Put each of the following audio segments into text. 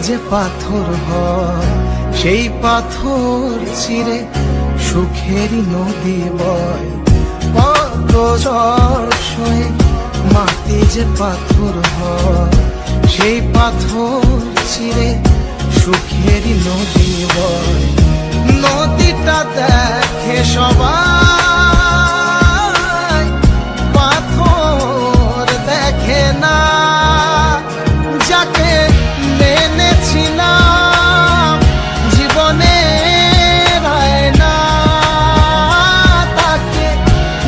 যে পাথর হয় সেই পাথর চিরে সুখেরই নদী বয়। কত ঝড় সয়ে মাটি যে পাথর হয় সেই পাথর চিরে সুখেরই নদী বয়। নদীটা দেখে সবাই, পাথর দেখে না। যাকে মেনেছিলাম জীবনে রায় না, তাকে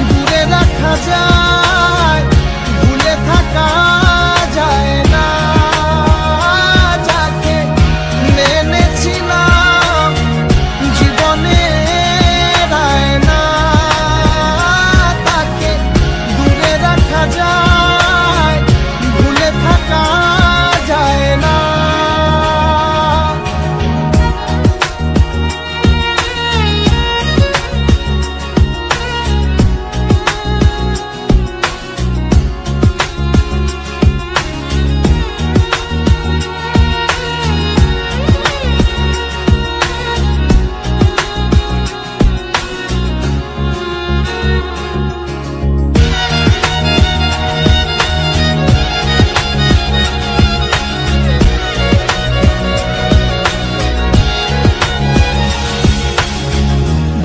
দূরে রাখা যায়, ভুলে থাকা যায় না। যাকে মেনেছিলাম জীবনে রায় না, তাকে দূরে রাখা যায়, ভুলে থাকা যায় না।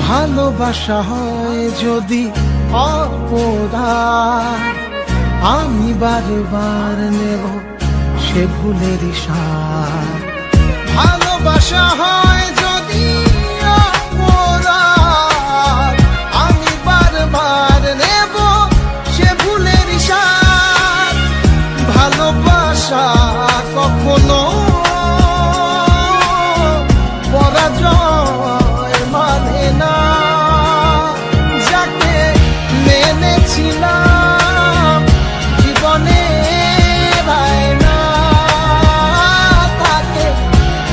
ভালোবাসা হয় যদি অপরাধ, আমি বারবার নেব সে ভুলের সাথ। ভালোবাসা হয় যদি অপরাধ, আমি বারবার নেব সে ভুলের সাথ। ভালোবাসা কখনো পরাজয় মানে না। যাকে মেনেছিলাম জীবনে রায় না, তাকে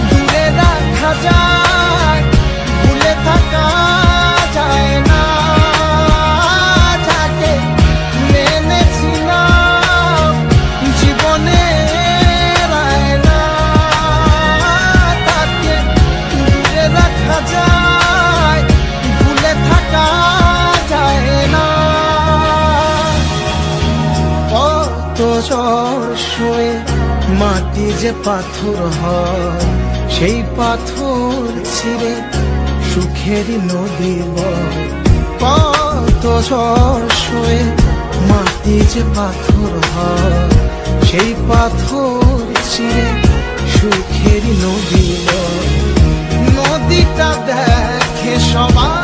দূরে রাখা যায়, ভুলে থাকা যায় না। যাকে মেনেছিলাম জীবনে রায় না, তাকে দূরে রাখা যায়, ভুলে থাকা যায় না। কত ঝড় সয়ে মাটি যে পাথর হয় সেই পাথর ছিঁড়ে সুখেরই নদী বয়। কত ঝড় সয়ে মাটি যে পাথর হয় সেই পাথর চিরে সুখেরই নদী বয়। নদীটা দেখে সবাই,